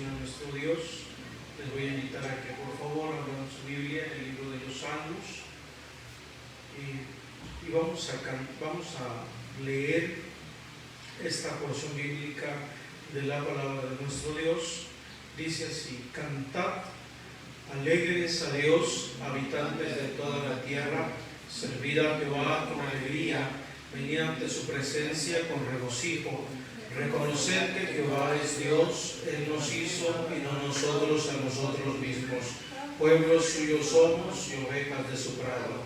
Señor nuestro Dios. Les voy a invitar a que por favor abran su Biblia en el libro de los Salmos y vamos a leer esta porción bíblica de la palabra de nuestro Dios. Dice así: cantad alegres a Dios, habitantes de toda la tierra, servid a Jehová con alegría, venid ante su presencia con regocijo. Reconoced que Jehová es Dios, Él nos hizo y no nosotros a nosotros mismos. Pueblos suyos somos y ovejas de su prado.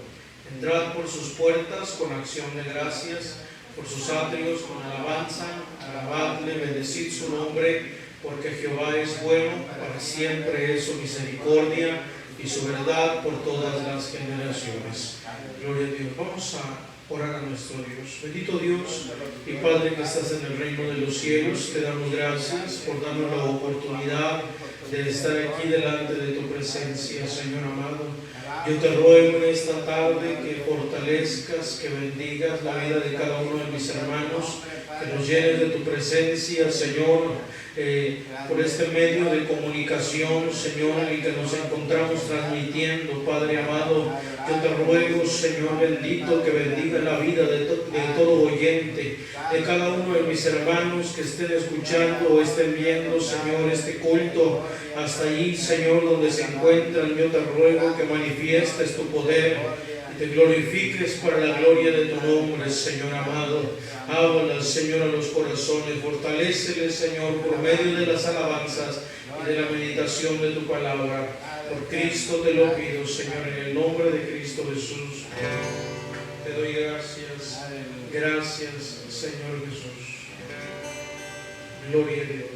Entrad por sus puertas con acción de gracias, por sus atrios con alabanza. Alabadle, bendecid su nombre, porque Jehová es bueno, para siempre es su misericordia y su verdad por todas las generaciones. Gloria a Dios. Vamos a orar a nuestro Dios. Bendito Dios y Padre que estás en el reino de los cielos, te damos gracias por darnos la oportunidad de estar aquí delante de tu presencia, Señor amado. Yo te ruego en esta tarde que fortalezcas, que bendigas la vida de cada uno de mis hermanos, que nos llenes de tu presencia, Señor, por este medio de comunicación, Señor, en el que nos encontramos transmitiendo, Padre amado. Yo te ruego, Señor bendito, que bendiga la vida de todo oyente, de cada uno de mis hermanos que estén escuchando o estén viendo, Señor, este culto. Hasta allí, Señor, donde se encuentran, yo te ruego que manifiestes tu poder y te glorifiques para la gloria de tu nombre, Señor amado. Habla, Señor, a los corazones, fortaléceles, Señor, por medio de las alabanzas y de la meditación de tu palabra. Por Cristo te lo pido, Señor, en el nombre de Cristo Jesús. Te doy gracias. Gracias, Señor Jesús. Gloria a Dios.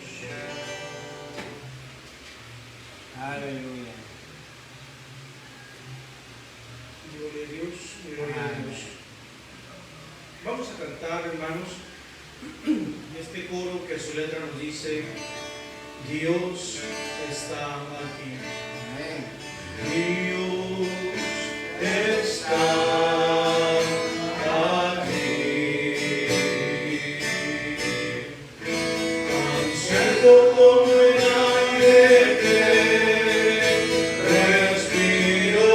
Aleluya. Gloria a Dios, gloria a Dios. Vamos a cantar, hermanos, este coro que su letra nos dice: Dios está aquí. Dios está aquí. Tan cierto como el aire que respiro,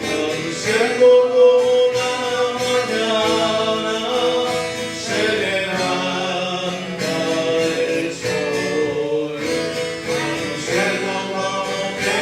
tan cierto como la mañana se levanta el sol, tan cierto como que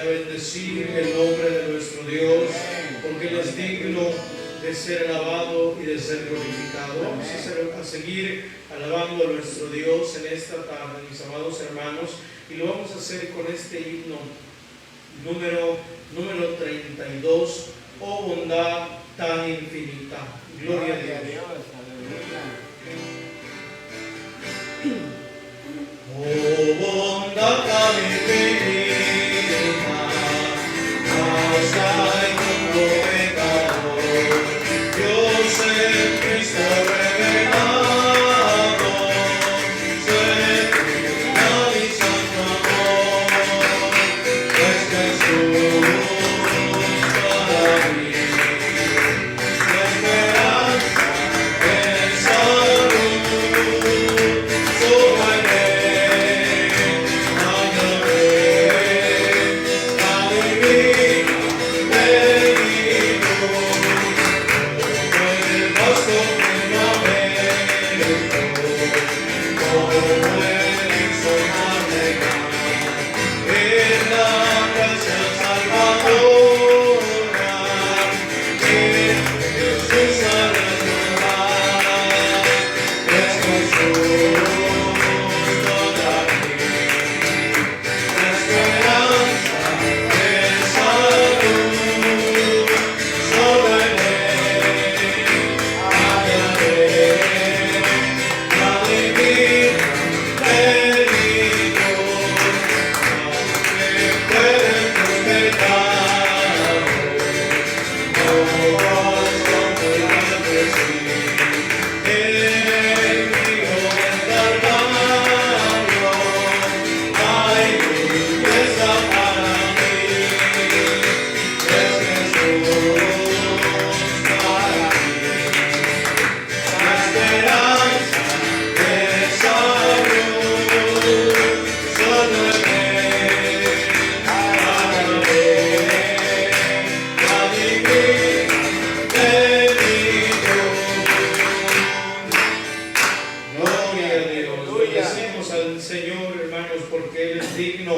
a bendecir el nombre de nuestro Dios, porque Él es digno de ser alabado y de ser glorificado. Vamos a seguir alabando a nuestro Dios en esta tarde, mis amados hermanos, y lo vamos a hacer con este himno número 32, oh bondad tan infinita. Gloria a Dios. Oh bondad tan infinita, causa y mundo pecador, Dios en Cristo revelado, señal y santo amor, es Jesús para mí, la esperanza en salud, solo en Él hallaré la divina plenitud, el vasto firmamento, como el insondable mar, en la gracia salvadora, en Jesús al retornar, es Jesús toda mi esperanza en salud, solo en Él hallaré la divina plenitud, aunque fueren tus pecados, todos son muy grandes, sí. En el río del Calvario hay limpieza para mí, es Jesús para mí, la esperanza de salud, solo en Él hallaré la divina plenitud. Gloria a Dios. Bendecimos al Señor, hermanos, porque Él es digno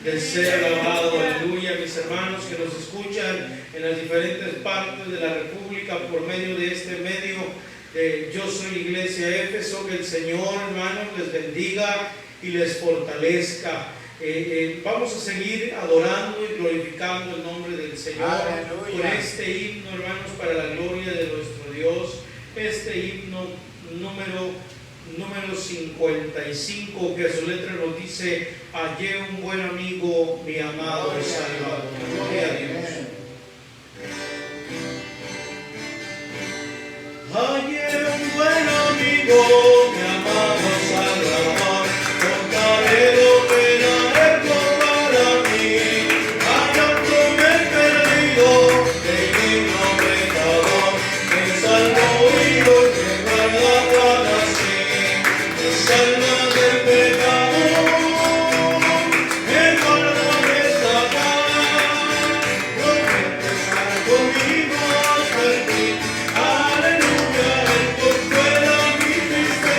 de ser alabado. Aleluya, mis hermanos que nos escuchan en las diferentes partes de la República por medio de este medio. Yo soy Iglesia Éfeso. Que el Señor, hermanos, les bendiga y les fortalezca. Vamos a seguir adorando y glorificando el nombre del Señor. Aleluya. Con este himno, hermanos, para la gloria de nuestro Dios. Este himno número 55, que a su letra nos dice: hallé un buen amigo, mi amado Salvador. Gloria a Dios. Hallé un buen amigo, mi amado Salvador, contaré lo que Él ha hecho para mí, hallándome perdido, pequeño pecador, me salvó y hoy me guarda para sí, me salva del pecado, me guarda de esta paz, promete estar conmigo hasta el fin. Aleluya, Él consuela mi tristeza.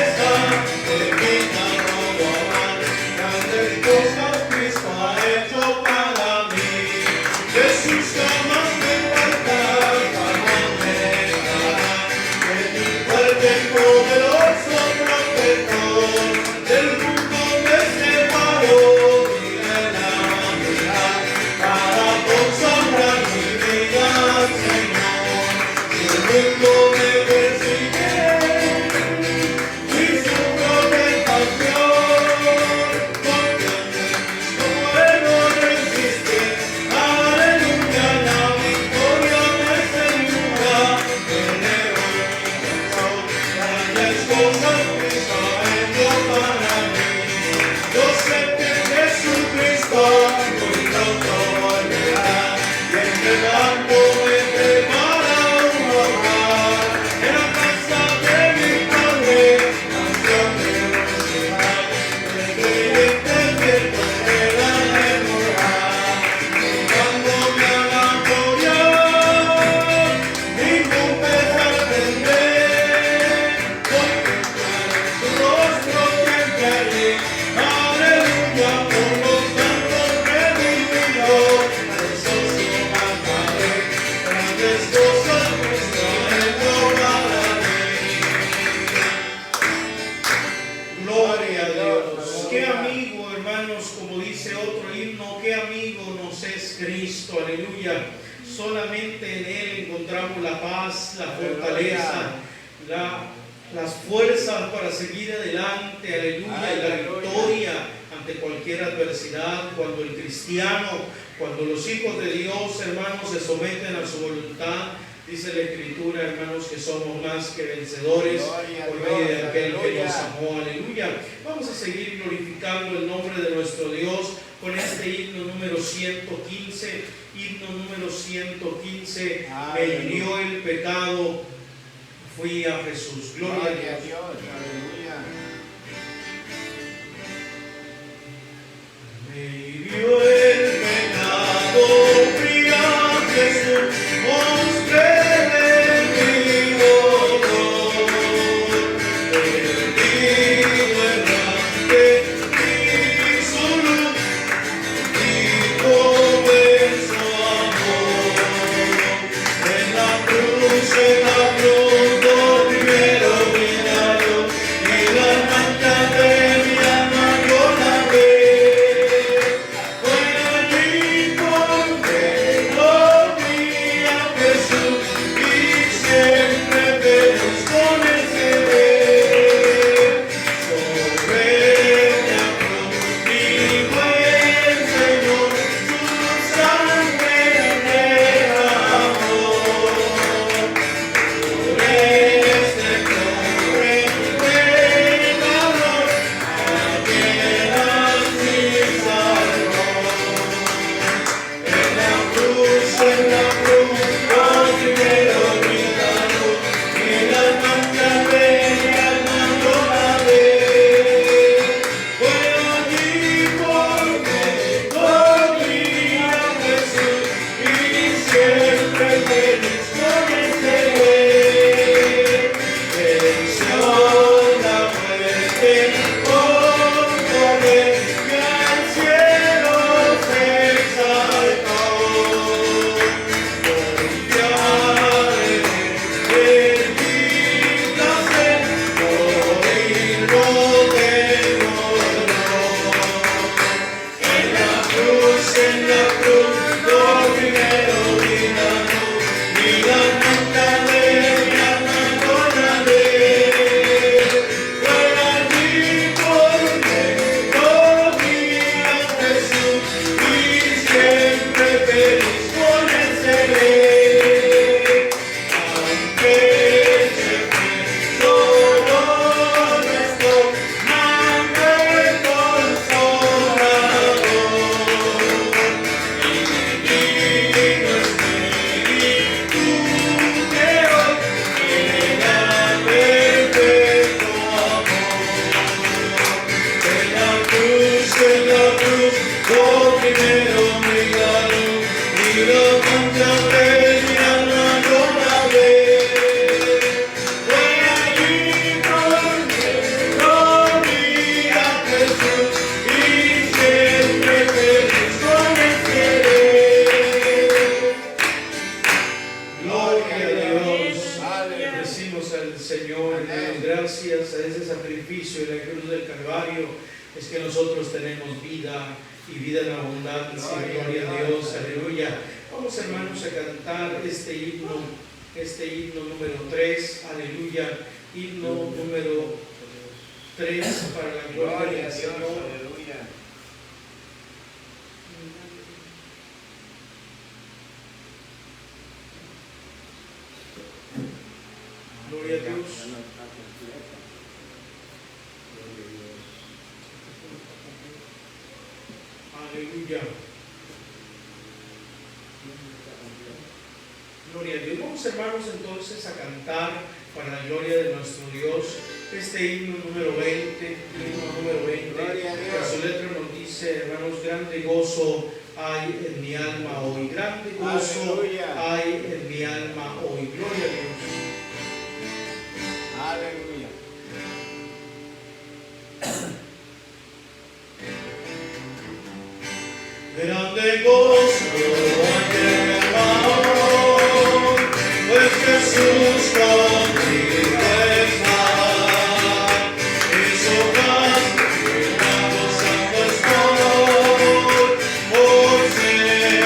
tenemos es Cristo, aleluya. Solamente en Él encontramos la paz, la fortaleza, las fuerzas para seguir adelante, aleluya, y la victoria ante cualquier adversidad. Cuando el cristiano, cuando los hijos de Dios, hermanos, se someten a su voluntad, dice la Escritura, hermanos, que somos más que vencedores por medio de aquel que nos amó, aleluya. Vamos a seguir glorificando el nombre de nuestro Dios con este himno número 115, himno número 115, me hirió el pecado, fui a Jesús. Gloria a Dios. Aleluya. Me hirió el pecado, fui a Jesús, mostré mi dolor, perdido errante, y su luz, y comenzó amor. En la cruz, lo primero miraron, y la mancha de mi alma yo la ve. Fue allí porque lo vi a Jesús, y siempre feliz con él seré. Sobre la cruz, mi buen Señor, su sangre derramó. Por este pobre pecador, apenas me salvó. En la cruz, lo primero gritaron, y la mancha de mi alma yo la ve. Fue allí porque lo vi a Jesús, y siempre feliz con él seré. Venció la muerte con poder, y al cielo se exaltó. Confiar en él es mi placer, morirlo tengo yo. En la cruz, lo primero gritaron, y la mancha de mi alma yo la ve. Fue allí porque lo vi a Jesús, y siempre feliz con él seré. Aunque se fue, solo no estoy, mandé el Consolador. Divino Espíritu que hoy llena perfecto amor. En la cruz, lo primero miraron, y la mancha de mi alma yo la ve. Fue allí porque lo vi a Jesús, y siempre feliz con él seré. Gloria a Dios. Decimos al Señor, hermanos, gracias a ese sacrificio en la cruz del Calvario, es que nosotros tenemos vida y vida en abundancia. Gloria a Dios, aleluya. Vamos, hermanos, a cantar este himno número 3, aleluya. Himno número 3 para la gloria del Señor. Aleluya. Gloria a Dios. Aleluya. Gloria a Dios. Vamos, hermanos, entonces a cantar para la gloria de nuestro Dios este himno número 20. Gloria a Dios. Que su letra nos dice, hermanos, grande gozo hay en mi alma hoy. Grande gozo Aleluya. hay en mi alma hoy. Gloria a Dios. Aleluya. Grande gozo hay en mi alma hoy, pues Jesús conmigo está. Hizo paz, santo estoy, por ser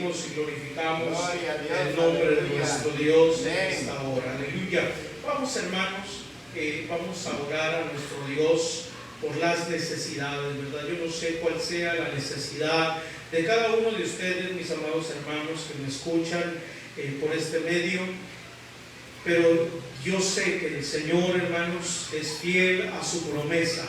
bendecimos y glorificamos Gloria a Dios, el nombre de aleluya. nuestro Dios en Amén. esta hora. Aleluya. Vamos, hermanos, vamos a orar a nuestro Dios por las necesidades, ¿verdad? Yo no sé cuál sea la necesidad de cada uno de ustedes, mis amados hermanos que me escuchan por este medio, pero yo sé que el Señor, hermanos, es fiel a su promesa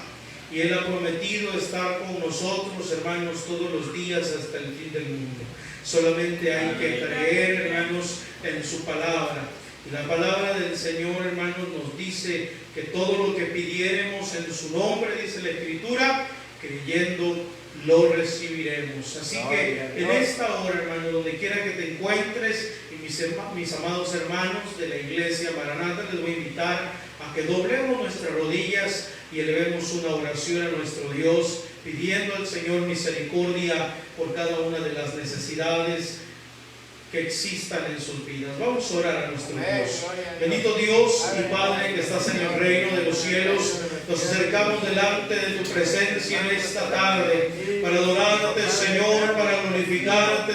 y Él ha prometido estar con nosotros, hermanos, todos los días hasta el fin del mundo. Solamente hay que creer, hermanos, en su palabra. Y la palabra del Señor, hermanos, nos dice que todo lo que pidiéremos en su nombre, dice la Escritura, creyendo lo recibiremos. Así que en esta hora, hermano, donde quiera que te encuentres, y mis amados hermanos de la iglesia Maranata, les voy a invitar a que doblemos nuestras rodillas y elevemos una oración a nuestro Dios, pidiendo al Señor misericordia por cada una de las necesidades que existan en sus vidas. Vamos a orar a nuestro Dios. Bendito Dios y Padre que estás en el reino de los cielos, nos acercamos delante de tu presencia en esta tarde para adorarte, Señor, para glorificarte,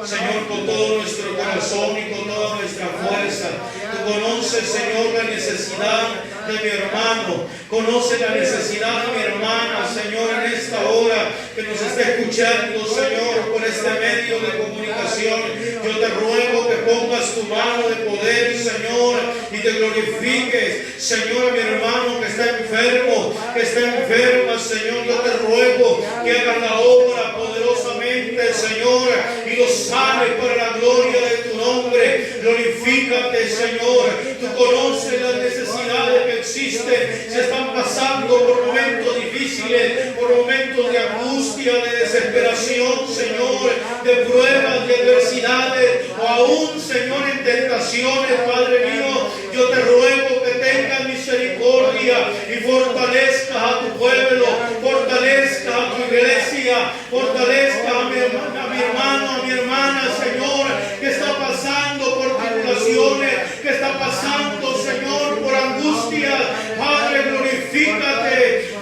Señor, con todo nuestro corazón y con toda nuestra fuerza. Tú conoces, Señor, la necesidad de mi hermano, conoce la necesidad de mi hermana, Señor, en esta hora que nos está escuchando, Señor, por este medio de comunicación. Yo te ruego que pongas tu mano de poder, Señor, y te glorifiques, Señor, a mi hermano que está enfermo, que está enferma, Señor. Yo te ruego que hagas la obra poderosamente, Señor, y lo sane para la gloria de tu nombre. Glorifícate, Señor. Tú conoces las necesidades que existen, se están pasando por momentos difíciles, por momentos de angustia, de desesperación, Señor, de pruebas, de adversidades, o aún, Señor, en tentaciones, Padre mío. Yo te ruego que tengas misericordia y fortalezcas a tu pueblo, fortalezcas a tu iglesia, fortalezcas a mi hermano, a mi hermana, Señor, que está pasando por tribulaciones, que está pasando, Señor, por angustia. Padre,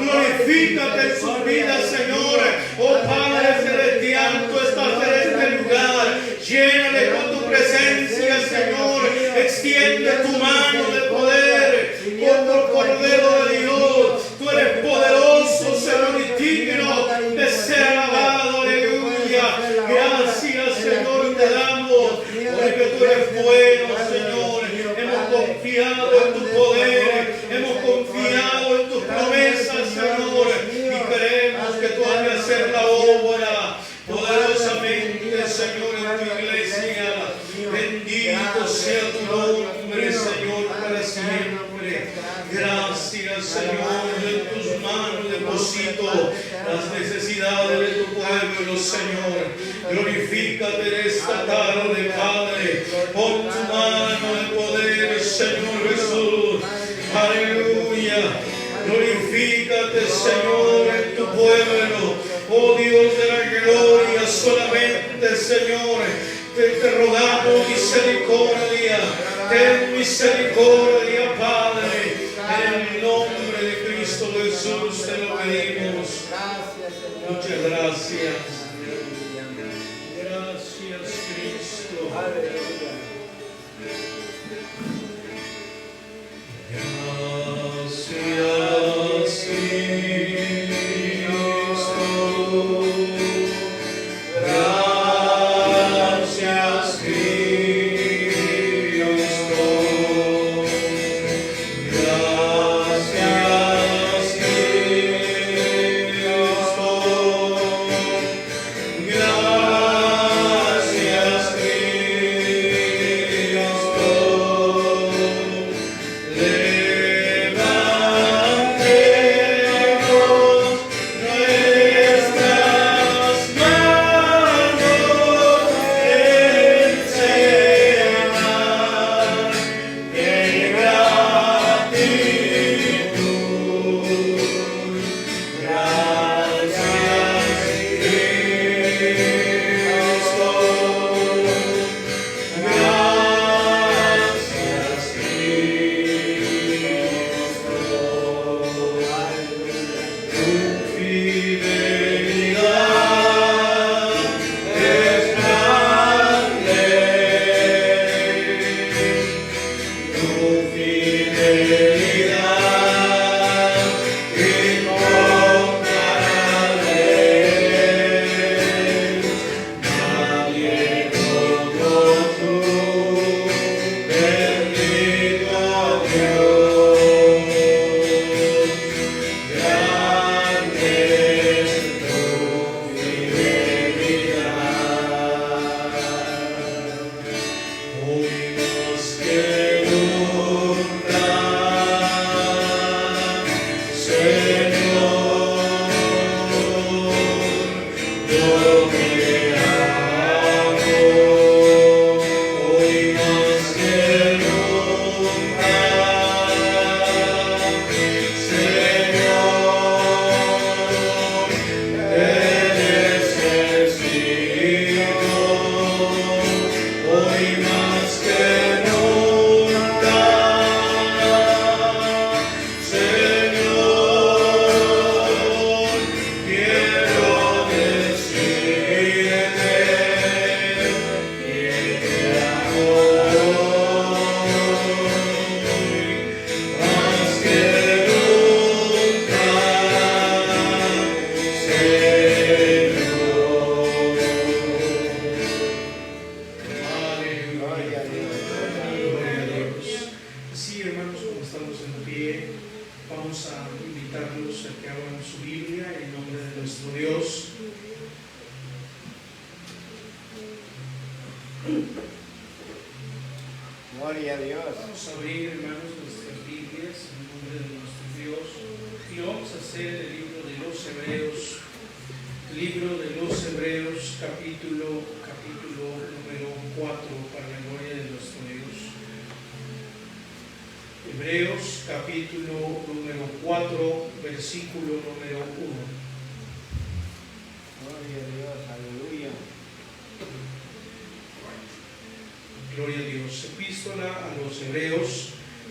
glorifícate en sus vidas, Señor. Oh Padre celestial, tú estás en este lugar. Llénale con tu presencia, Señor. Extiende tu mano de poder como Cordero de Dios. Tú eres poderoso, Señor, y digno de ser alabado. Aleluya. Gracias, Señor, te damos, porque tú eres bueno, Señor. Hemos confiado en tu poder, hemos confiado en tus promesas, Señor, y creemos que tú has de hacer la obra poderosamente, Señor, en tu iglesia. Bendito sea tu nombre, Señor, para siempre. Gracias, Señor, en tus manos deposito las necesidades de tu pueblo, Señor. Glorifícate en esta tarde, Padre. Pon tu mano de poder, Señor Jesús. Aleluya. Glorifícate, Señor, en tu pueblo. Oh Dios de la gloria, solamente, Señor, te rogamos misericordia. Ten misericordia, Padre. En el nombre de Cristo Jesús te lo pedimos. Muchas gracias. Gracias, Cristo. Gracias, Cristo. Gracias, Cristo. Gracias, Cristo. Gracias, Cristo. Gloria a Dios. Vamos a abrir, hermanos, nuestras Biblias en nombre de nuestro Dios y lo vamos a hacer en el libro de los Hebreos, capítulo número 4, para la gloria de nuestro Dios. Hebreos, capítulo número 4, versículo número 1. Gloria a Dios. Aleluya. Gloria a Dios. Epístola a los Hebreos,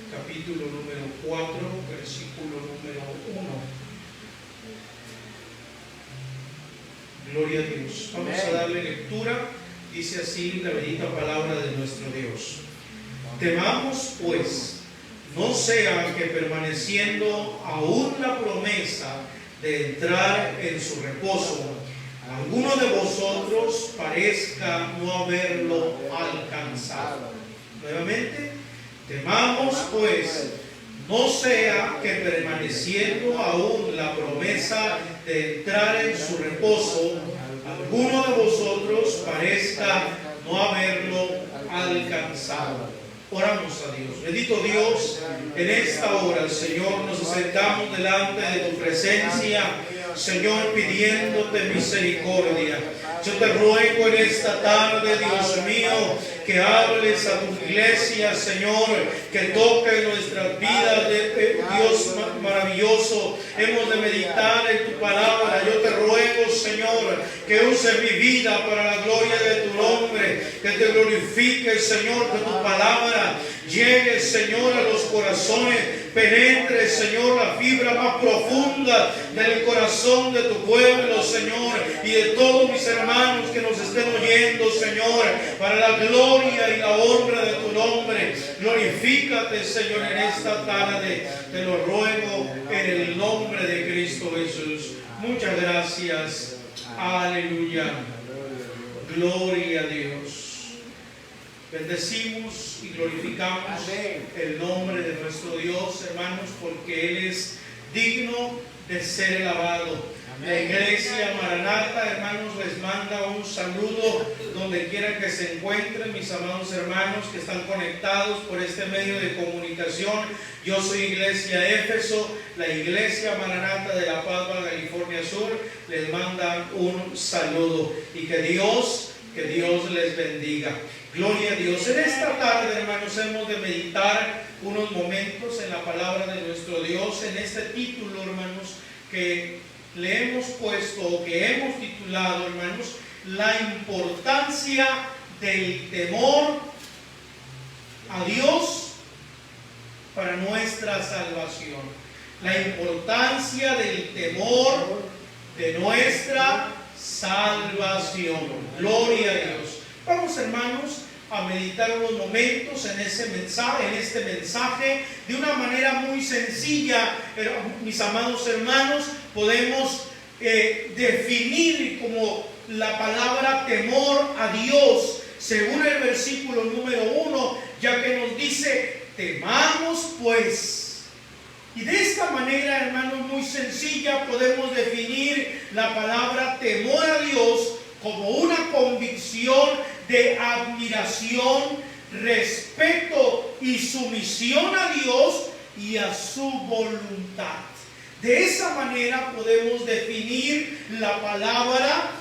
capítulo número 4, versículo número 1. Gloria a Dios. Vamos a darle lectura. Dice así la bendita palabra de nuestro Dios. Temamos pues, no sea que permaneciendo aún la promesa de entrar en su reposo, alguno de vosotros parezca no haberlo alcanzado. Nuevamente, temamos pues, no sea que permaneciendo aún la promesa de entrar en su reposo, alguno de vosotros parezca no haberlo alcanzado. Oramos a Dios. Bendito Dios, en esta hora, Señor, nos acercamos delante de tu presencia, Señor, pidiéndote misericordia. Yo te ruego en esta tarde, Dios mío, que hables a tu iglesia, Señor, que toque nuestras vidas, Dios maravilloso. Hemos de meditar en tu palabra. Yo te ruego, Señor, que uses mi vida para la gloria de tu nombre, que te glorifiques, Señor, que tu palabra llegue, Señor, a los corazones, penetre, Señor, la fibra más profunda del corazón de tu pueblo, Señor, y de todos mis hermanos que nos estén oyendo, Señor, para la gloria y la honra de tu nombre. Glorifícate, Señor, en esta tarde. Te lo ruego en el nombre de Cristo Jesús. Muchas gracias. Aleluya. Gloria a Dios. Bendecimos y glorificamos el nombre de nuestro Dios, hermanos, porque Él es digno de ser alabado. La iglesia Maranata, hermanos, les manda un saludo donde quiera que se encuentren, mis amados hermanos que están conectados por este medio de comunicación. Yo soy Iglesia Éfeso, la iglesia Maranata de La Paz, California Sur, les manda un saludo y que Dios les bendiga. Gloria a Dios. En esta tarde, hermanos, hemos de meditar unos momentos en la palabra de nuestro Dios, en este título, hermanos, que le hemos puesto, que hemos titulado, hermanos, la importancia del temor a Dios para nuestra salvación. La importancia del temor de nuestra salvación. Gloria a Dios. Vamos, hermanos, a meditar unos momentos en este mensaje de una manera muy sencilla. Mis amados hermanos, podemos definir como la palabra temor a Dios según el versículo número 1, ya que nos dice: temamos pues. Y de esta manera, hermanos, muy sencilla, podemos definir la palabra temor a Dios como una convicción de admiración, respeto y sumisión a Dios y a su voluntad. De esa manera podemos definir la palabra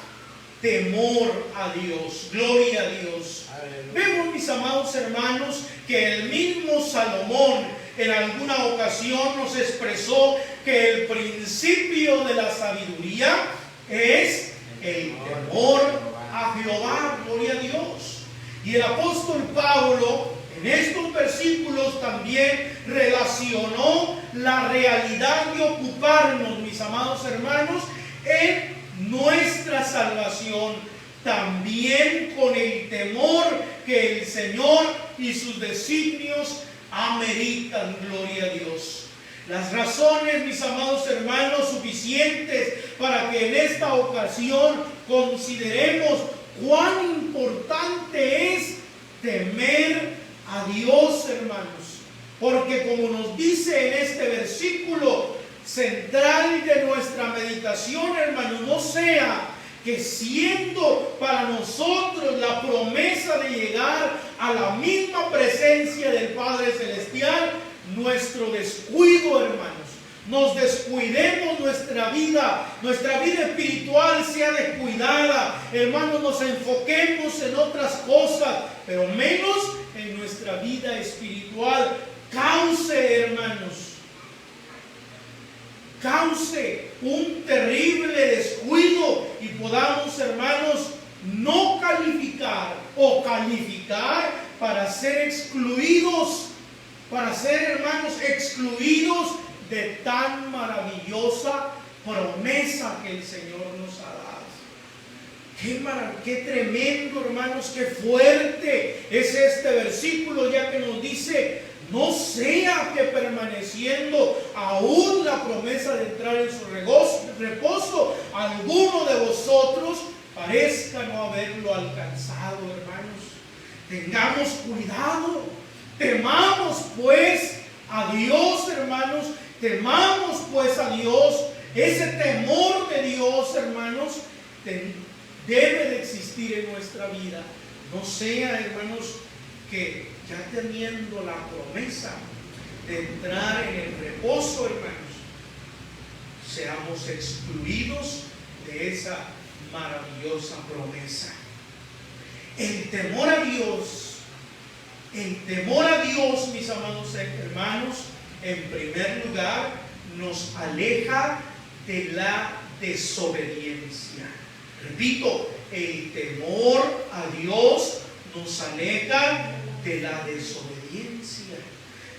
temor a Dios. Gloria a Dios. Vemos, mis amados hermanos, que el mismo Salomón en alguna ocasión nos expresó que el principio de la sabiduría es el temor a Jehová. Gloria a Dios. Y el apóstol Pablo en estos versículos también relacionó la realidad de ocuparnos, mis amados hermanos, en nuestra salvación, también con el temor que el Señor y sus designios ameritan. Gloria a Dios. Las razones, mis amados hermanos, suficientes para que en esta ocasión consideremos cuán importante es temer a Dios, hermanos. Porque como nos dice en este versículo central de nuestra meditación, hermanos, no sea que siendo para nosotros la promesa de llegar a la misma presencia del Padre Celestial, nuestro descuido, hermanos. Nos descuidemos nuestra vida espiritual sea descuidada, hermanos, nos enfoquemos en otras cosas, pero menos en nuestra vida espiritual. Cause, hermanos, un terrible descuido y podamos, hermanos, no calificar o calificar para ser excluidos, hermanos, excluidos de tan maravillosa promesa que el Señor nos ha dado. Qué tremendo, hermanos, qué fuerte es este versículo, ya que nos dice: no sea que permaneciendo aún la promesa de entrar en su reposo, alguno de vosotros parezca no haberlo alcanzado, hermanos. Tengamos cuidado, temamos pues a Dios, hermanos, temamos pues a Dios. Ese temor de Dios, hermanos, debe de existir en nuestra vida. No sea, hermanos, que ya teniendo la promesa de entrar en el reposo, hermanos, seamos excluidos de esa maravillosa promesa. El temor a Dios, mis amados hermanos, en primer lugar, nos aleja de la desobediencia. Repito, el temor a Dios nos aleja de la desobediencia.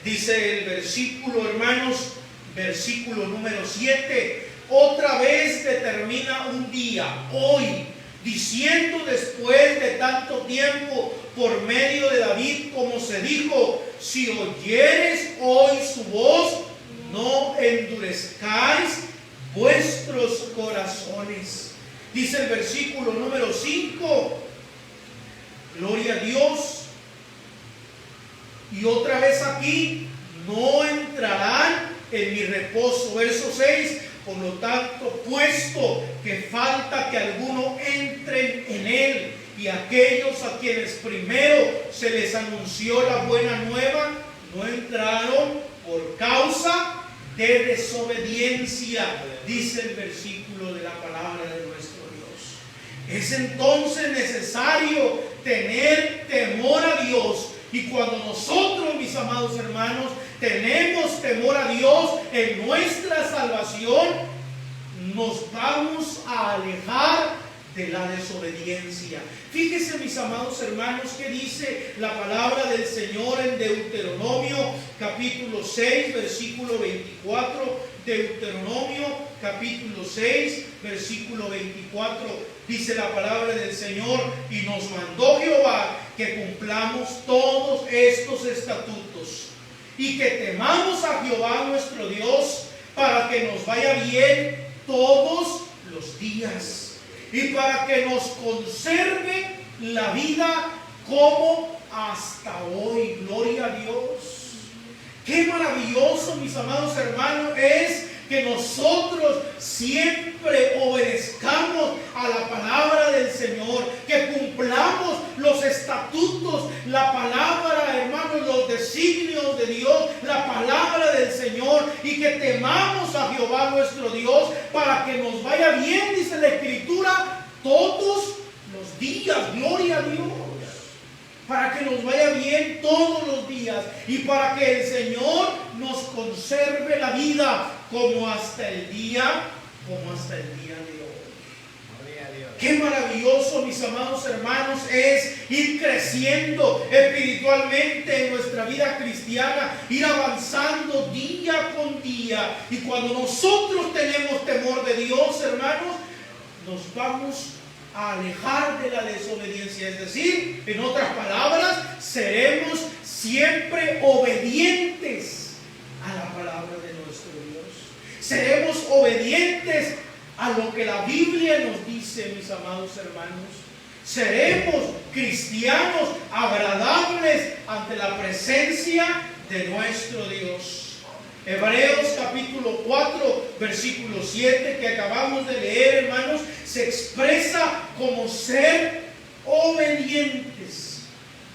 Dice el versículo, hermanos, versículo número 7, otra vez determina un día, hoy, diciendo después de tanto tiempo por medio de David, como se dijo: si oyeres hoy su voz, no endurezcáis vuestros corazones. Dice el versículo número 5, gloria a Dios. Y otra vez aquí, no entrarán en mi reposo. Verso 6, por lo tanto, puesto que falta que alguno entre en él, y aquellos a quienes primero se les anunció la buena nueva, no entraron por causa de desobediencia, dice el versículo de la palabra de nuestro Dios. Es entonces necesario tener temor a Dios. Y cuando nosotros, mis amados hermanos, tenemos temor a Dios en nuestra salvación, nos vamos a alejar de la desobediencia. Fíjense, mis amados hermanos, que dice la palabra del Señor en Deuteronomio capítulo 6, versículo 24. Deuteronomio capítulo 6, versículo 24. Dice la palabra del Señor: y nos mandó Jehová que cumplamos todos estos estatutos y que temamos a Jehová nuestro Dios, para que nos vaya bien todos los días y para que nos conserve la vida como hasta hoy. Gloria a Dios. Qué maravilloso, mis amados hermanos, es que nosotros siempre obedezcamos a la palabra del Señor, que cumplamos los estatutos, la palabra, hermanos, los designios de Dios, la palabra del Señor, y que temamos a Jehová nuestro Dios para que nos vaya bien, dice la Escritura, todos los días. Gloria a Dios. Para que nos vaya bien todos los días y para que el Señor nos conserve la vida como hasta el día de hoy. Qué maravilloso, mis amados hermanos, es ir creciendo espiritualmente en nuestra vida cristiana, ir avanzando día con día. Y cuando nosotros tenemos temor de Dios, hermanos, nos vamos a alejar de la desobediencia. Es decir, en otras palabras, seremos siempre obedientes a la palabra de nuestro Dios. Seremos obedientes a lo que la Biblia nos dice, mis amados hermanos. Seremos cristianos agradables ante la presencia de nuestro Dios. Hebreos capítulo 4, versículo 7 que acabamos de leer, hermanos, se expresa como ser obedientes.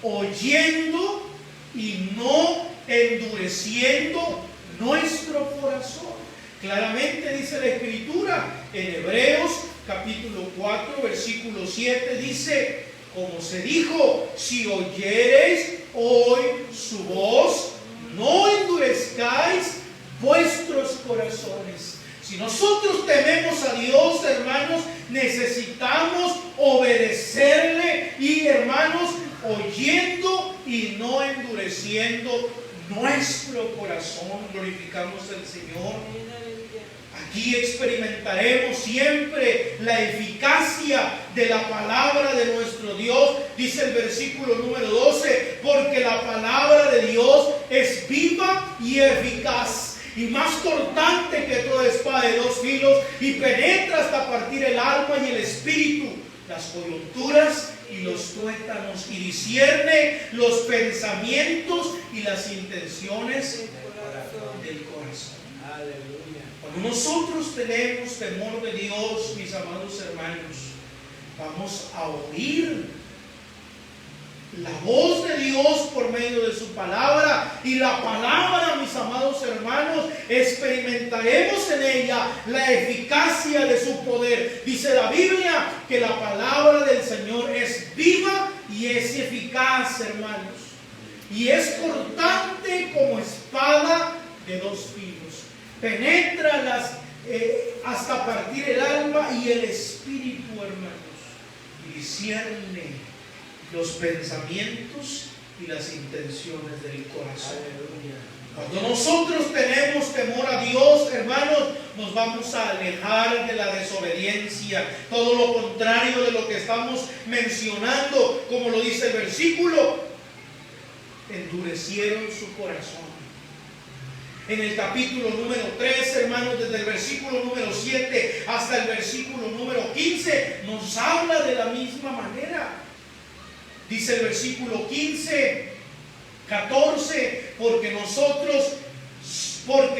oyendo y no endureciendo nuestro corazón. Claramente dice la Escritura en Hebreos capítulo 4 versículo 7, dice, como se dijo, si oyereis hoy su voz, no endurezcáis vuestros corazones. Si nosotros tememos a Dios, hermanos, necesitamos obedecerle y, hermanos, oyendo y no endureciendo nuestro corazón. Glorificamos al Señor. Aquí experimentaremos siempre la eficacia de la palabra de nuestro Dios. Dice el versículo número 12, porque la palabra de Dios es viva y eficaz, y más cortante que toda espada de dos filos, y penetra hasta partir el alma y el espíritu, las coyunturas y los tuétanos, y discierne los pensamientos y las intenciones del corazón. Aleluya. Cuando nosotros tenemos temor de Dios, mis amados hermanos, vamos a oír la voz de Dios por medio de su palabra, y la palabra, mis amados hermanos, experimentaremos en ella la eficacia de su poder. Dice la Biblia que la palabra del Señor es viva y es eficaz, hermanos, y es cortante como espada de dos filos. Penetra hasta partir el alma y el espíritu, hermanos, y discierne los pensamientos y las intenciones del corazón. Cuando nosotros tenemos temor a Dios, hermanos, nos vamos a alejar de la desobediencia. Todo lo contrario de lo que estamos mencionando, como lo dice el versículo, endurecieron su corazón. En el capítulo número 3, hermanos, desde el versículo número 7 hasta el versículo número 15, nos habla de la misma manera. Dice el versículo 15, 14, porque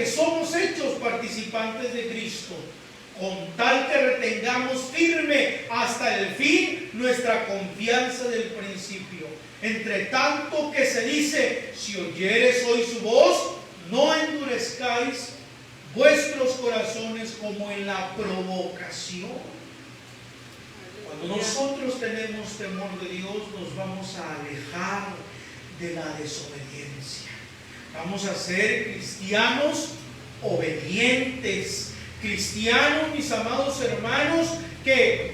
somos hechos participantes de Cristo, con tal que retengamos firme hasta el fin nuestra confianza del principio. Entre tanto que se dice, si oyeres hoy su voz, no endurezcáis vuestros corazones como en la provocación. Cuando nosotros tenemos temor de Dios, nos vamos a alejar de la desobediencia. Vamos a ser cristianos obedientes. Cristianos, mis amados hermanos, que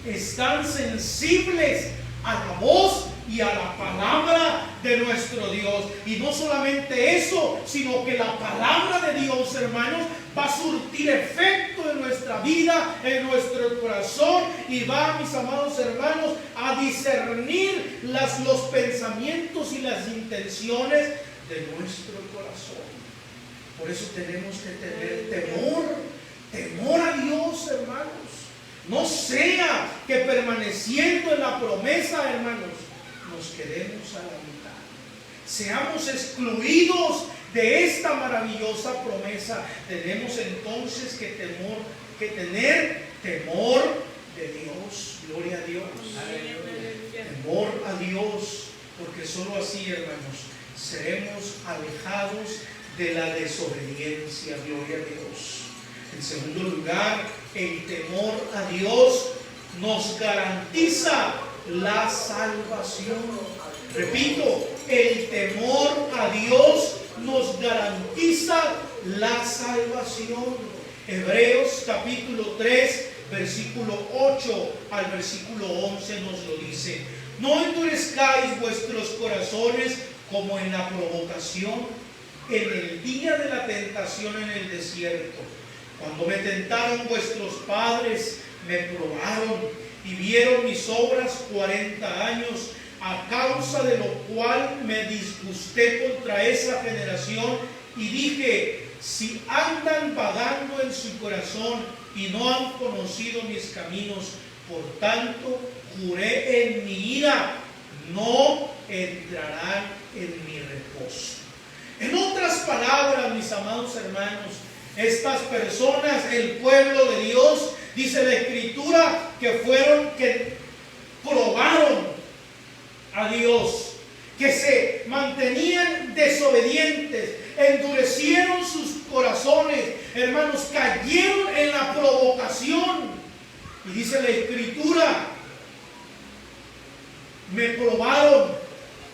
están sensibles a la voz y a la palabra de nuestro Dios. Y no solamente eso, sino que la palabra de Dios, hermanos, va a surtir efecto en nuestra vida, en nuestro corazón, y va, mis amados hermanos, a discernir los pensamientos y las intenciones de nuestro corazón. Por eso tenemos que tener temor a Dios, hermanos. No sea que permaneciendo en la promesa, hermanos, nos quedemos a la mitad. Seamos excluidos de esta maravillosa promesa. Tenemos entonces que tener temor de Dios. Gloria a Dios. Temor a Dios, porque solo así, hermanos, seremos alejados de la desobediencia. Gloria a Dios. En segundo lugar, el temor a Dios nos garantiza la salvación. Repito, el temor a Dios nos garantiza la salvación. Hebreos capítulo 3, versículo 8 al versículo 11 nos lo dice. No endurezcáis vuestros corazones como en la provocación, en el día de la tentación en el desierto, cuando me tentaron vuestros padres, me probaron y vieron mis obras 40 años, a causa de lo cual me disgusté contra esa generación y dije, si andan vagando en su corazón y no han conocido mis caminos, por tanto juré en mi ira, no entrarán en mi reposo. En otras palabras, mis amados hermanos, estas personas, el pueblo de Dios, dice la Escritura, que probaron a Dios que se mantenían desobedientes, endurecieron sus corazones, hermanos, cayeron en la provocación. Y dice la Escritura, me probaron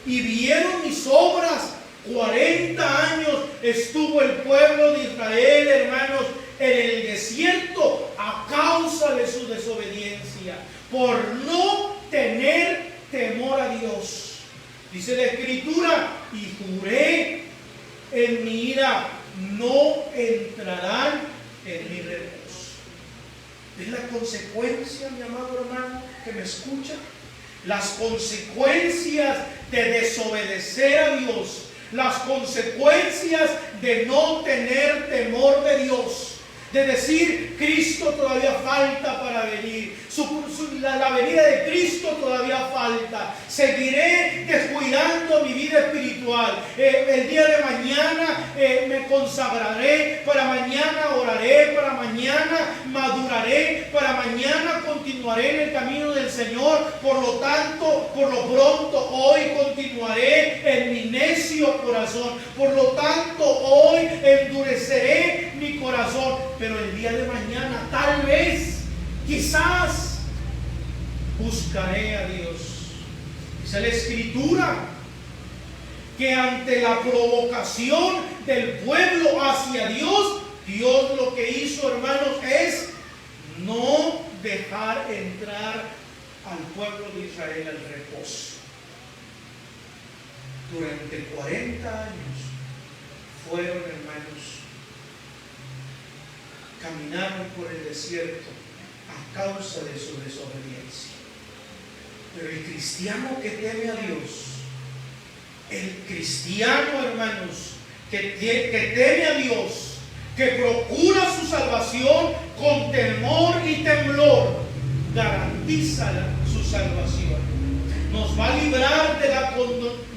y vieron mis obras. 40 años estuvo el pueblo de Israel, hermanos, en el desierto a causa de su desobediencia, por no tener temor a Dios. Dice la Escritura, y juré en mi ira, no entrarán en mi reposo. ¿Es la consecuencia, mi amado hermano, que me escucha? Las consecuencias de desobedecer a Dios, las consecuencias de no tener temor de Dios, de decir, Cristo todavía falta para venir, la venida de Cristo todavía falta, seguiré descuidando mi vida espiritual, el día de mañana me consagraré, para mañana oraré, para mañana maduraré, para mañana continuaré en el camino del Señor, por lo tanto, por lo pronto hoy continuaré en mi necio corazón, por lo tanto hoy endureceré mi corazón, pero el día de mañana tal vez, quizás, buscaré a Dios. Dice la Escritura que ante la provocación del pueblo hacia Dios, Dios lo que hizo, hermanos, es no dejar entrar al pueblo de Israel al reposo. Durante 40 años fueron, hermanos, caminaron por el desierto a causa de su desobediencia. Pero el cristiano que teme a Dios, el cristiano, hermanos, que teme a Dios, que procura su salvación con temor y temblor, garantiza su salvación. Nos va a librar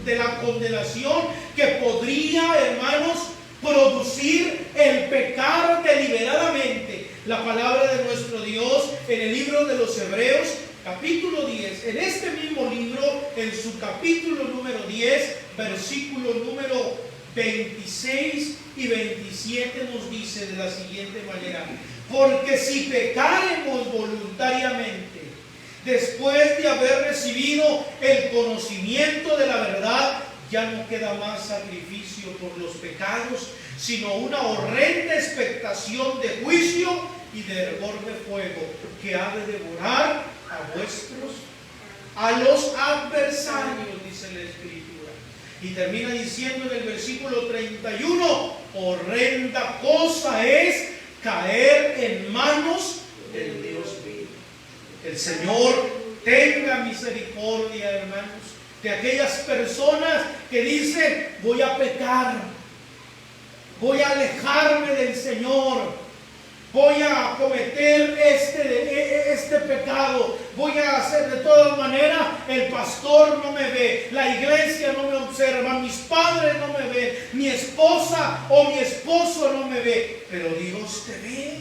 de la condenación que podría, hermanos, producir el pecar deliberadamente. La palabra de nuestro Dios en el libro de los Hebreos, capítulo 10, en este mismo libro, en su capítulo número 10, versículo número 26 y 27 nos dice de la siguiente manera: porque si pecaremos voluntariamente, después de haber recibido el conocimiento de la verdad, ya no queda más sacrificio por los pecados, sino una horrenda expectación de juicio y de hervor de fuego que ha de devorar a los adversarios, dice la Escritura. Y termina diciendo en el versículo 31, horrenda cosa es caer en manos del Dios vivo. El Señor tenga misericordia, hermanos, de aquellas personas que dicen, voy a pecar, voy a alejarme del Señor, voy a cometer este pecado, voy a hacer de todas maneras, el pastor no me ve, la iglesia no me observa, mis padres no me ven, mi esposa o mi esposo no me ve, pero Dios te ve.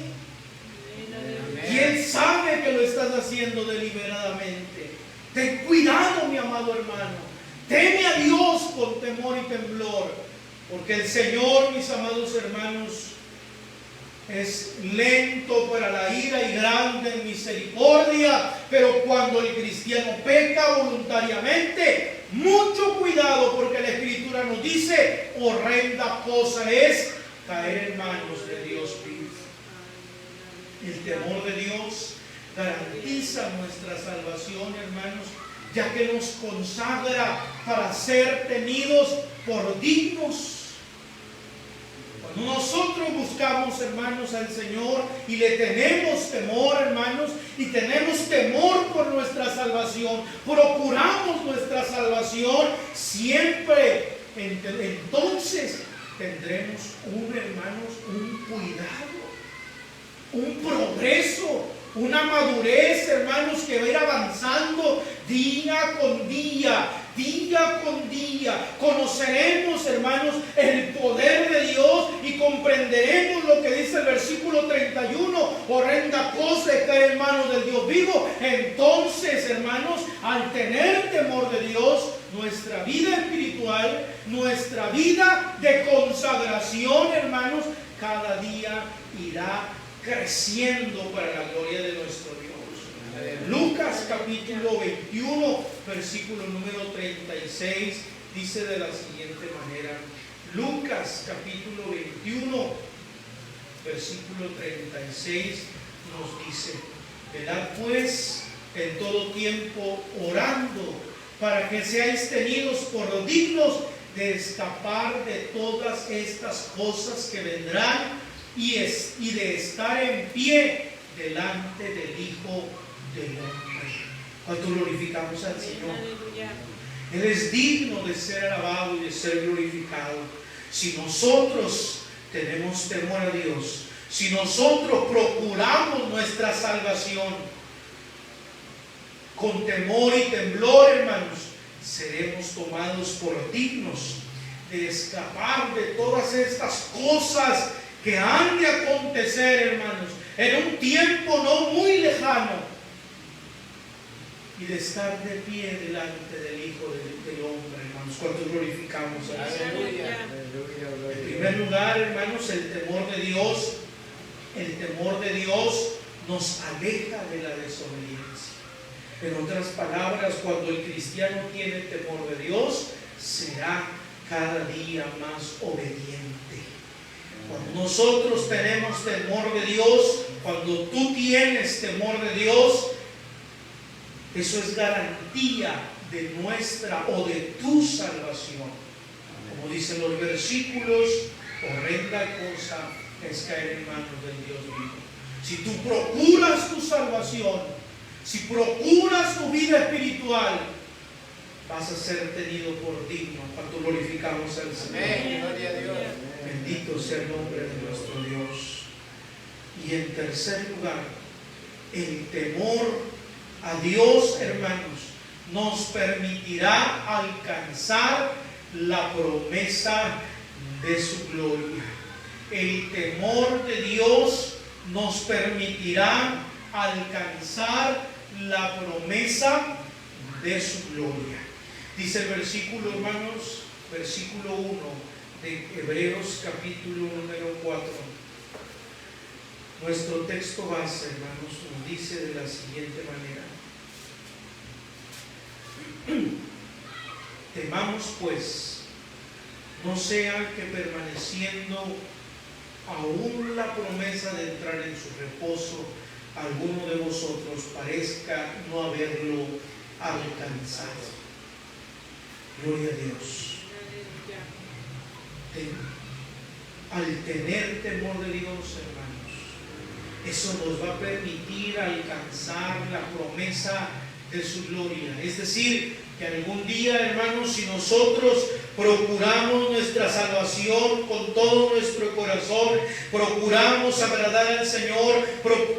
Y Él sabe que lo estás haciendo deliberadamente. Ten cuidado, mi amado hermano. Teme a Dios con temor y temblor, porque el Señor, mis amados hermanos, es lento para la ira y grande en misericordia, pero cuando el cristiano peca voluntariamente, mucho cuidado, porque la Escritura nos dice, horrenda cosa es caer en manos de Dios vivo. El temor de Dios garantiza nuestra salvación, hermanos, ya que nos consagra para ser tenidos por dignos. Cuando nosotros buscamos, hermanos, al Señor y le tenemos temor, hermanos, y tenemos temor por nuestra salvación, procuramos nuestra salvación, siempre entonces tendremos un cuidado, un progreso, una madurez, hermanos, que va a ir avanzando día con día, día con día. Conoceremos, hermanos, el poder de Dios y comprenderemos lo que dice el versículo 31, horrenda cosa de caer en manos del Dios vivo. Entonces, hermanos, al tener temor de Dios, nuestra vida espiritual, nuestra vida de consagración, hermanos, cada día irá creciendo para la gloria de nuestro Dios. Lucas capítulo 21, versículo número 36, dice de la siguiente manera. Lucas capítulo 21, versículo 36 nos dice: velad pues en todo tiempo orando, para que seáis tenidos por dignos de escapar de todas estas cosas que vendrán y de estar en pie delante del Hijo del Hombre. Cuando glorificamos al Señor, Él es digno de ser alabado y de ser glorificado. Si nosotros tenemos temor a Dios, si nosotros procuramos nuestra salvación con temor y temblor, hermanos, seremos tomados por dignos de escapar de todas estas cosas que han de acontecer, hermanos, en un tiempo no muy lejano, y de estar de pie delante del Hijo del Hombre, hermanos, cuando glorificamos al Señor. En primer lugar, hermanos, el temor de Dios nos aleja de la desobediencia. En otras palabras, cuando el cristiano tiene temor de Dios, será cada día más obediente. Cuando nosotros tenemos temor de Dios, cuando tú tienes temor de Dios, eso es garantía de nuestra o de tu salvación. Como dicen los versículos, horrenda cosa es caer en manos del Dios vivo. Si tú procuras tu salvación, si procuras tu vida espiritual, vas a ser tenido por digno cuando glorificamos al Señor. Amén. Gloria a Dios. Bendito sea el nombre de nuestro Dios. Y en tercer lugar, el temor a Dios, hermanos, nos permitirá alcanzar la promesa de su gloria. El temor de Dios nos permitirá alcanzar la promesa de su gloria. Dice el versículo, hermanos, versículo 1 de Hebreos capítulo número 4. Nuestro texto base, hermanos, nos dice de la siguiente manera: temamos pues, no sea que permaneciendo aún la promesa de entrar en su reposo, alguno de vosotros parezca no haberlo alcanzado. Gloria a Dios. Al tener temor de Dios, hermanos, eso nos va a permitir alcanzar la promesa de su gloria. Es decir, que algún día, hermanos, si nosotros procuramos nuestra salvación con todo nuestro corazón, procuramos agradar al Señor,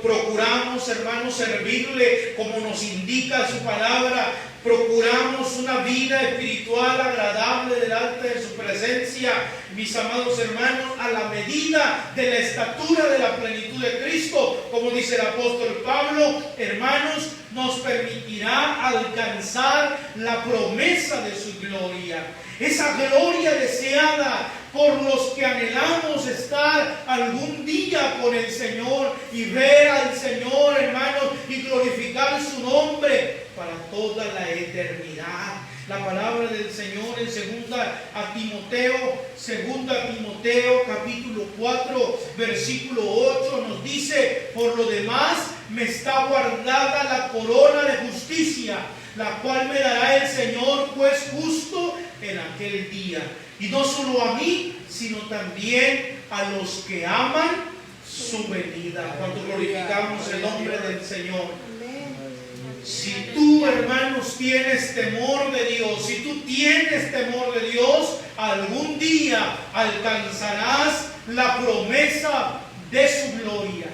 procuramos, hermanos, servirle como nos indica su palabra, procuramos una vida espiritual agradable delante de su presencia, mis amados hermanos, a la medida de la estatura de la plenitud de Cristo, como dice el apóstol Pablo, hermanos, nos permitirá alcanzar la promesa de su gloria. Esa gloria deseada por los que anhelamos estar algún día con el Señor y ver al Señor, hermanos, y glorificar su nombre para toda la eternidad. La palabra del Señor en 2 Timoteo capítulo 4 versículo 8 nos dice: por lo demás me está guardada la corona de justicia, la cual me dará el Señor juez justo en aquel día, y no solo a mí, sino también a los que aman su venida. Cuando glorificamos el nombre del Señor. Si tú, hermanos, tienes temor de Dios, si tú tienes temor de Dios, algún día alcanzarás la promesa de su gloria.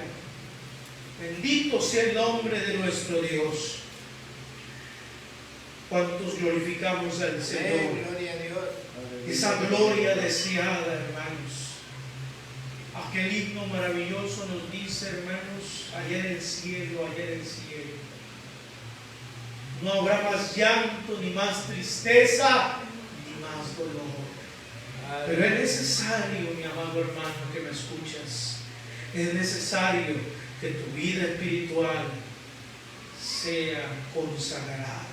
Bendito sea el nombre de nuestro Dios. ¿Cuántos glorificamos al Señor? Gloria a Dios. Esa gloria deseada, hermanos. Aquel himno maravilloso nos dice, hermanos, allá en el cielo, allá en el cielo. No habrá más llanto, ni más tristeza, ni más dolor. Pero es necesario, mi amado hermano, que me escuchas, es necesario que tu vida espiritual sea consagrada.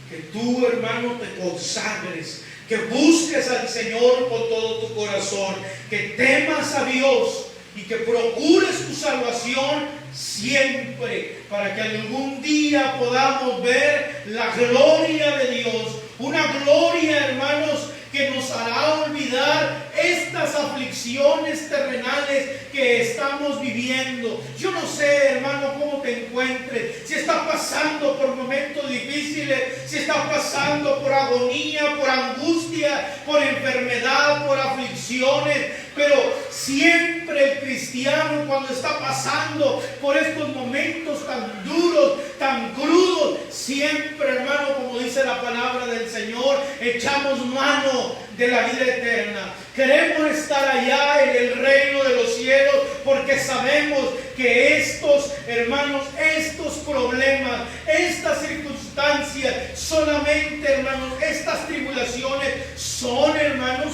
Que tú, hermano, te consagres, que busques al Señor con todo tu corazón, que temas a Dios y que procures tu salvación siempre, para que algún día podamos ver la gloria de Dios. Una gloria, hermanos, que nos hará olvidar estas aflicciones terrenales que estamos viviendo. Yo no sé, hermano, cómo te encuentres, si estás pasando por momentos difíciles, si estás pasando por agonía, por angustia, por enfermedad, por aflicciones, pero siempre el cristiano, cuando está pasando por estos momentos tan duros, tan crudos, siempre, hermano, como dice la palabra del Señor, echamos mano de la vida eterna. Queremos estar allá en el reino de los cielos, porque sabemos que estos, hermanos, estos problemas, estas circunstancias, solamente, hermanos, estas tribulaciones son, hermanos,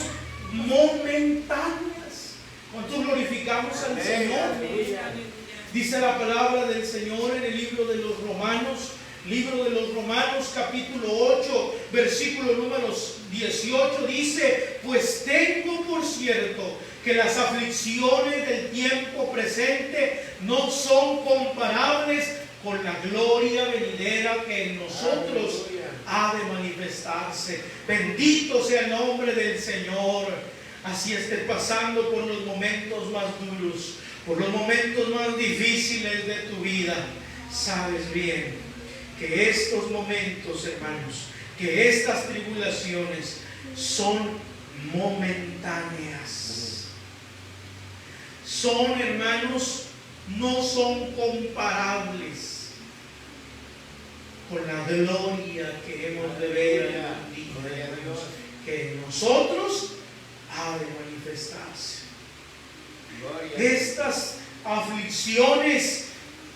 momentáneas. ¿Cuántos glorificamos al Señor? Dice la palabra del Señor en el libro de los Romanos, capítulo 8, versículo número 18, dice: pues tengo por cierto que las aflicciones del tiempo presente no son comparables con la gloria venidera que en nosotros ha de manifestarse. Bendito sea el nombre del Señor. Así estés pasando por los momentos más duros, por los momentos más difíciles de tu vida, sabes bien que estos momentos, hermanos, que estas tribulaciones son momentáneas. Son, hermanos, no son comparables con la gloria que hemos de ver en el día, hermanos, que en nosotros ha de manifestarse. Estas aflicciones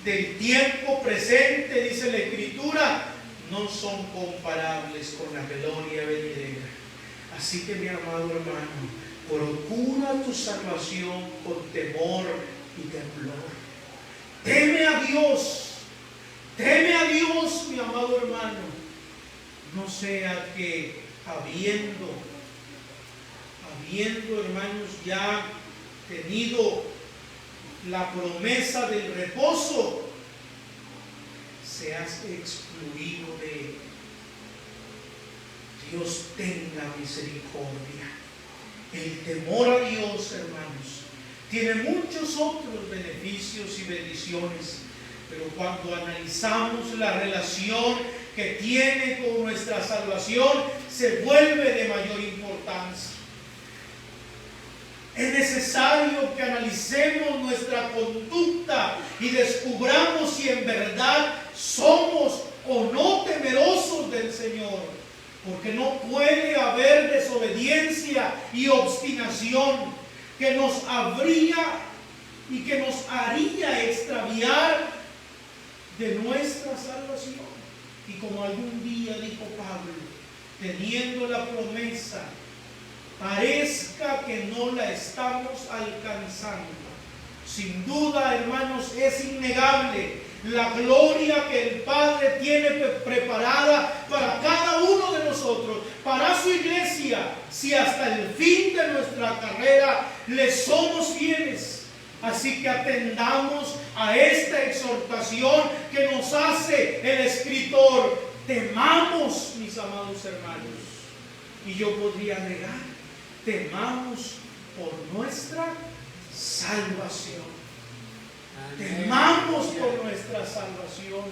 del tiempo presente, dice la Escritura, no son comparables con la gloria venidera. Así que, mi amado hermano, procura tu salvación con temor y temblor. Teme a Dios, mi amado hermano. No sea que habiendo, hermanos, ya tenido la promesa del reposo, seas excluido de él. Dios tenga misericordia. El temor a Dios, hermanos, tiene muchos otros beneficios y bendiciones, pero cuando analizamos la relación que tiene con nuestra salvación, se vuelve de mayor importancia. Es necesario que analicemos nuestra conducta y descubramos si en verdad somos o no temerosos del Señor, porque no puede haber desobediencia y obstinación que nos habría y que nos haría extraviar de nuestra salvación. Y como algún día dijo Pablo, teniendo la promesa, parezca que no la estamos alcanzando. Sin duda, hermanos, es innegable la gloria que el Padre tiene preparada para cada uno de nosotros, para su iglesia, si hasta el fin de nuestra carrera le somos fieles. Así que atendamos a esta exhortación que nos hace el escritor. Temamos, mis amados hermanos. Y yo podría agregar, temamos por nuestra salvación. Temamos por nuestra salvación,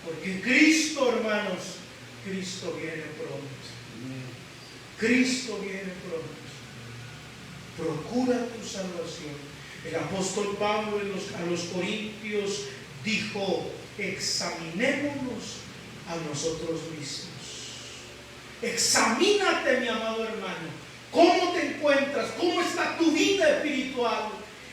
porque Cristo, hermanos, Cristo viene pronto. Cristo viene pronto. Procura tu salvación. El apóstol Pablo a los Corintios dijo: examinémonos a nosotros mismos. Examínate, mi amado hermano. ¿Cómo te encuentras? ¿Cómo está tu vida espiritual?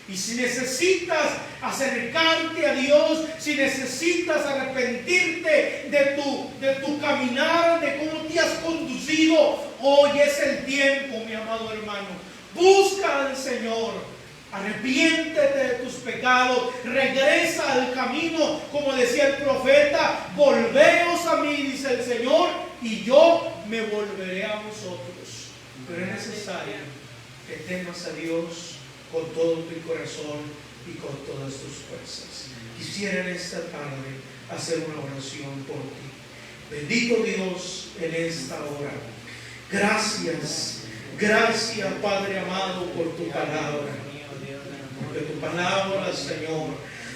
Y si necesitas acercarte a Dios, si necesitas arrepentirte de tu caminar, de cómo te has conducido, hoy es el tiempo, mi amado hermano. Busca al Señor. Arrepiéntete de tus pecados, regresa al camino, como decía el profeta, volveos a mí, dice el Señor, y yo me volveré a vosotros. Pero es necesario que temas a Dios con todo tu corazón y con todas tus fuerzas. Quisiera en esta tarde hacer una oración por ti. Bendito Dios en esta hora. Gracias, gracias Padre amado por tu palabra. Porque tu palabra, Señor,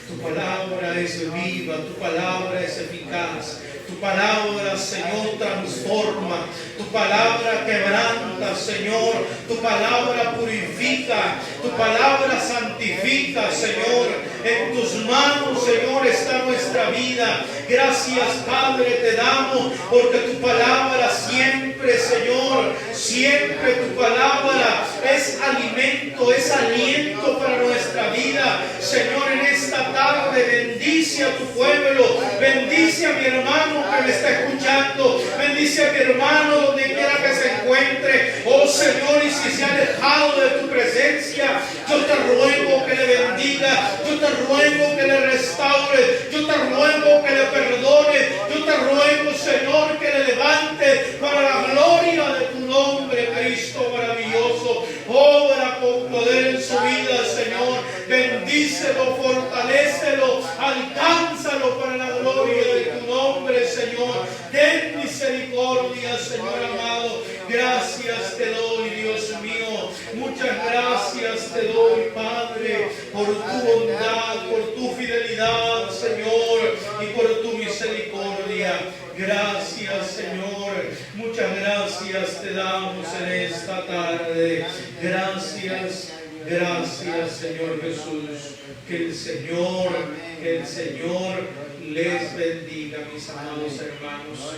tu palabra es viva, tu palabra es eficaz, tu palabra, Señor, transforma, tu palabra quebranta, Señor, tu palabra purifica, tu palabra santifica, Señor. En tus manos, Señor, está nuestra vida. Gracias, Padre, te damos, porque tu palabra siempre, Señor, siempre tu palabra es alimento, es aliento para nuestra vida. Señor, en esta tarde bendice a tu pueblo, bendice a mi hermano que me está escuchando, bendice a mi hermano donde quiera que se encuentre. Oh Señor, y si se ha alejado de tu presencia, yo te ruego que le bendiga, yo te ruego que le restaure, yo te ruego que le perdone, yo te ruego, Señor, que le levante para la gloria de tu nombre, Cristo maravilloso. Obra con poder en su vida, Señor. Bendícelo, fortalécelo, alcánzalo para la gloria de tu nombre, Señor. Ten misericordia, Señor amado. Gracias te doy, Dios mío. Muchas gracias te doy, Padre, por tu bondad, por tu fidelidad, Señor, y por tu misericordia. Gracias, Señor. Muchas gracias te damos en esta tarde. Gracias, gracias, Señor Jesús. Que el Señor les bendiga, mis amados hermanos.